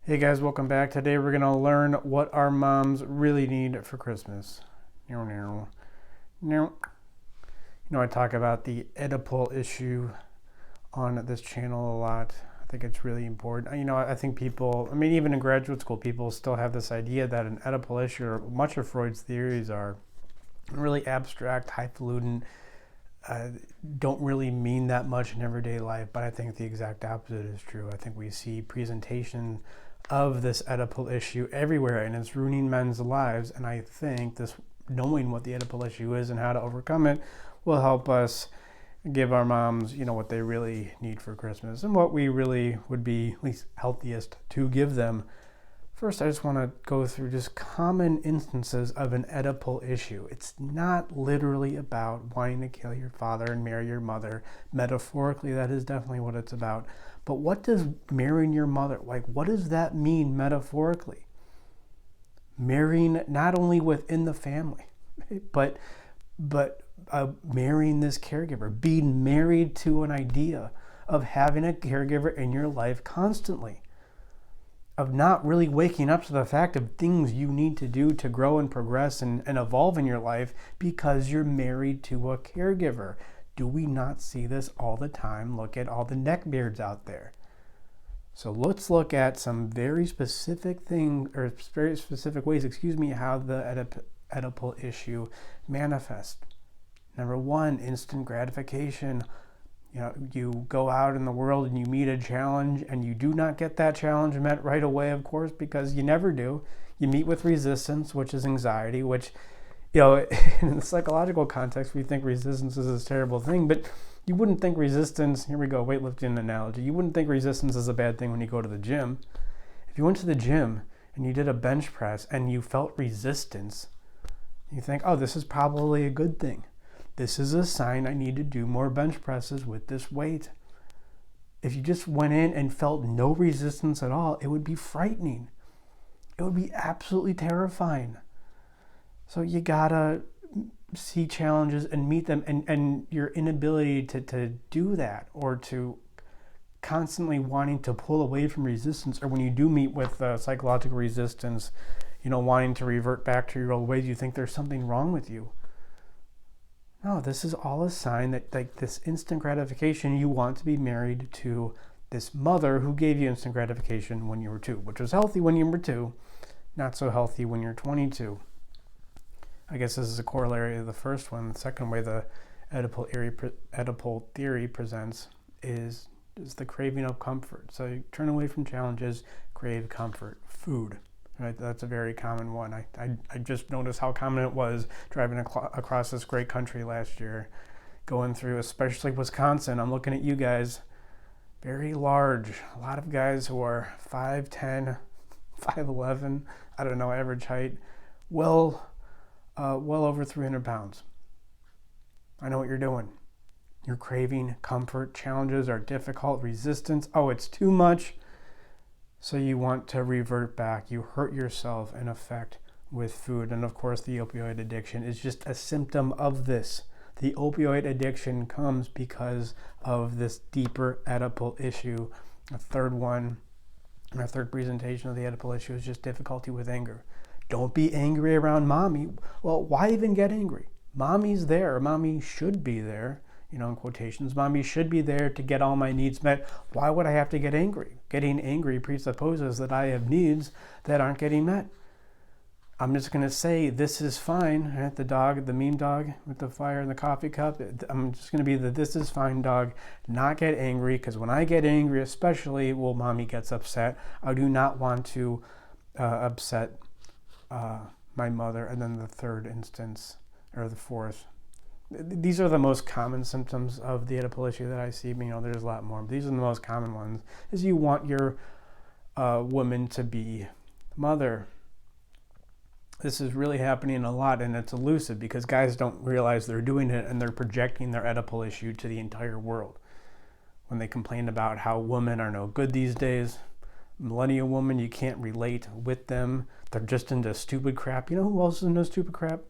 Hey guys, welcome back. Today we're going to learn what our moms really need for Christmas. I talk about the Oedipal issue on this channel a lot. I think it's really important. I think people, even in graduate school, people still have this idea that an Oedipal issue, or much of Freud's theories are really abstract, highfalutin, don't really mean that much in everyday life, but I think the exact opposite is true. I think we see presentation of this Oedipal issue everywhere, and it's ruining men's lives. And I think this, knowing what the Oedipal issue is and how to overcome it, will help us give our moms, what they really need for Christmas and what we really would be at least healthiest to give them. First, I just want to go through just common instances of an Oedipal issue. It's not literally about wanting to kill your father and marry your mother. Metaphorically, that is definitely what it's about. But what does marrying your mother, what does that mean metaphorically? Marrying not only within the family, but marrying this caregiver, being married to an idea of having a caregiver in your life constantly, of not really waking up to the fact of things you need to do to grow and progress and evolve in your life because you're married to a caregiver. Do we not see this all the time? Look at all the neckbeards out there. So let's look at some very specific things, or very specific ways, how the Oedipal issue manifests. Number one, instant gratification. You go out in the world and you meet a challenge and you do not get that challenge met right away, of course, because you never do. You meet with resistance, which is anxiety, which, in the psychological context, we think resistance is this terrible thing, but you wouldn't think resistance, here we go, weightlifting analogy, you wouldn't think resistance is a bad thing when you go to the gym. If you went to the gym and you did a bench press and you felt resistance, you think, oh, this is probably a good thing. This is a sign I need to do more bench presses with this weight. If you just went in and felt no resistance at all, it would be frightening. It would be absolutely terrifying. So you gotta see challenges and meet them, and your inability to do that, or to constantly wanting to pull away from resistance, or when you do meet with psychological resistance, wanting to revert back to your old ways, you think there's something wrong with you. No, this is all a sign that, this instant gratification, you want to be married to this mother who gave you instant gratification when you were 2, which was healthy when you were 2, not so healthy when you're 22. I guess this is a corollary of the first one. The second way the Oedipal theory presents is the craving of comfort. So you turn away from challenges, crave comfort, food. Right, that's a very common one. I just noticed how common it was driving across this great country last year, going through, especially Wisconsin. I'm looking at you guys, very large. A lot of guys who are 5'10", 5'11", I don't know, average height, well over 300 pounds. I know what you're doing. You're craving comfort. Challenges are difficult. Resistance. Oh, it's too much. So you want to revert back. You hurt yourself, in effect, with food. And of course, the opioid addiction is just a symptom of this. The opioid addiction comes because of this deeper Oedipal issue. A third one, our third presentation of the Oedipal issue, is just difficulty with anger. Don't be angry around mommy. Well, why even get angry? Mommy's there. Mommy should be there. In quotations, mommy should be there to get all my needs met. Why would I have to get angry? Getting angry presupposes that I have needs that aren't getting met. I'm just going to say, this is fine. Right? The meme dog with the fire and the coffee cup. I'm just going to be the this is fine dog, not get angry, because when I get angry, especially, mommy gets upset. I do not want to upset my mother. And then the third instance, or the fourth, these are the most common symptoms of the Oedipal issue that I see. There's a lot more, but these are the most common ones, is you want your woman to be mother. This is really happening a lot, and it's elusive because guys don't realize they're doing it, and they're projecting their Oedipal issue to the entire world. When they complain about how women are no good these days, millennial woman, you can't relate with them. They're just into stupid crap. You know who else is into stupid crap?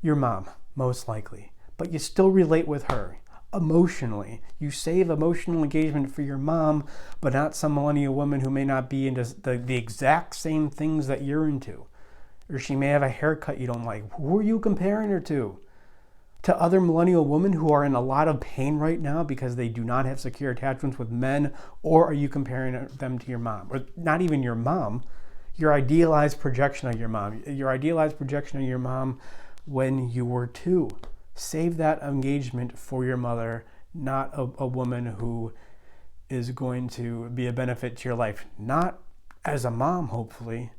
Your mom, most likely. But you still relate with her. emotionally. You save emotional engagement for your mom, but not some millennial woman who may not be into the exact same things that you're into. Or she may have a haircut you don't like. Who are you comparing her to? To other millennial women who are in a lot of pain right now because they do not have secure attachments with men? Or are you comparing them to your mom? Or not even your mom, your idealized projection of your mom. Your idealized projection of your mom when you were 2. Save that engagement for your mother, not a woman who is going to be a benefit to your life. Not as a mom, hopefully,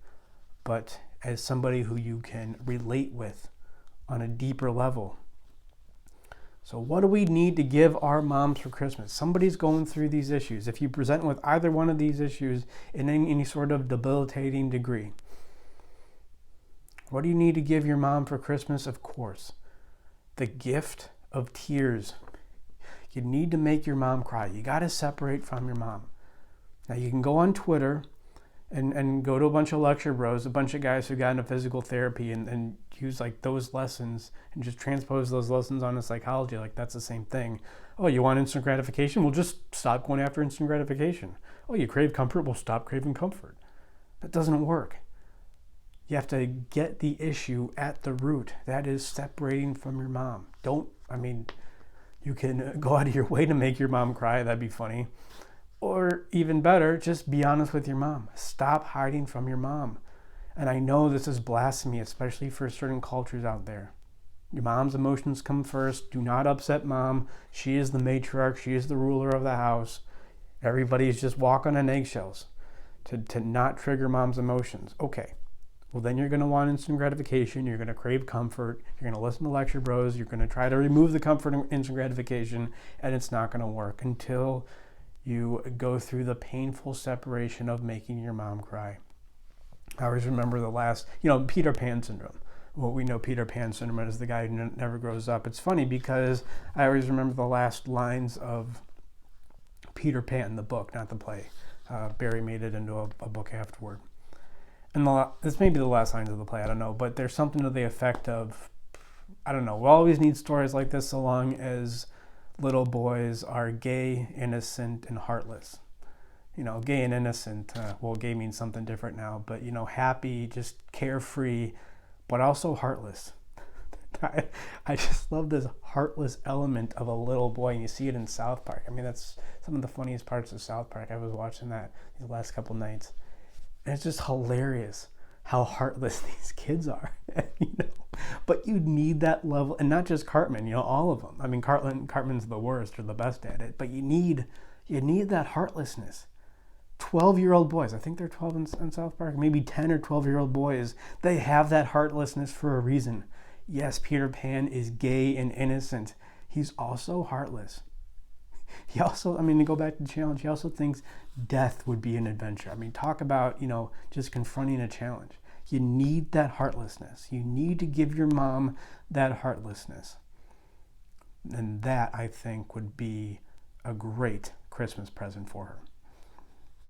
but as somebody who you can relate with on a deeper level. So what do we need to give our moms for Christmas? Somebody's going through these issues. If you present with either one of these issues in any sort of debilitating degree, what do you need to give your mom for Christmas? Of course, the gift of tears. You need to make your mom cry. You got to separate from your mom. Now you can go on Twitter and go to a bunch of lecture bros, a bunch of guys who got into physical therapy and use like those lessons and just transpose those lessons onto psychology. Like that's the same thing. Oh, you want instant gratification? Well, just stop going after instant gratification. Oh, you crave comfort? Well, stop craving comfort. That doesn't work. You have to get the issue at the root. That is separating from your mom. You can go out of your way to make your mom cry. That'd be funny. Or even better, just be honest with your mom. Stop hiding from your mom. And I know this is blasphemy, especially for certain cultures out there. Your mom's emotions come first. Do not upset mom. She is the matriarch. She is the ruler of the house. Everybody's just walking on eggshells to not trigger mom's emotions. Okay. Well, then you're going to want instant gratification. You're going to crave comfort. You're going to listen to lecture bros. You're going to try to remove the comfort and instant gratification, and it's not going to work until you go through the painful separation of making your mom cry. I always remember Peter Pan syndrome. Well, we know Peter Pan syndrome is the guy who never grows up. It's funny because I always remember the last lines of Peter Pan, the book, not the play. Barry made it into a book afterward. And this may be the last lines of the play, I don't know, but there's something to the effect of, I don't know, we'll always need stories like this so long as little boys are gay, innocent, and heartless. Gay and innocent, gay means something different now, but, happy, just carefree, but also heartless. I just love this heartless element of a little boy, and you see it in South Park. That's some of the funniest parts of South Park. I was watching that these last couple nights. And it's just hilarious how heartless these kids are, But you need that level, and not just Cartman, all of them. Cartman's the worst or the best at it, but you need that heartlessness. 12-year-old boys, I think they're 12 in South Park, maybe 10 or 12-year-old boys, they have that heartlessness for a reason. Yes, Peter Pan is gay and innocent. He's also heartless. He also, to go back to the challenge, he also thinks death would be an adventure. Talk about, just confronting a challenge. You need that heartlessness. You need to give your mom that heartlessness. And that, I think, would be a great Christmas present for her.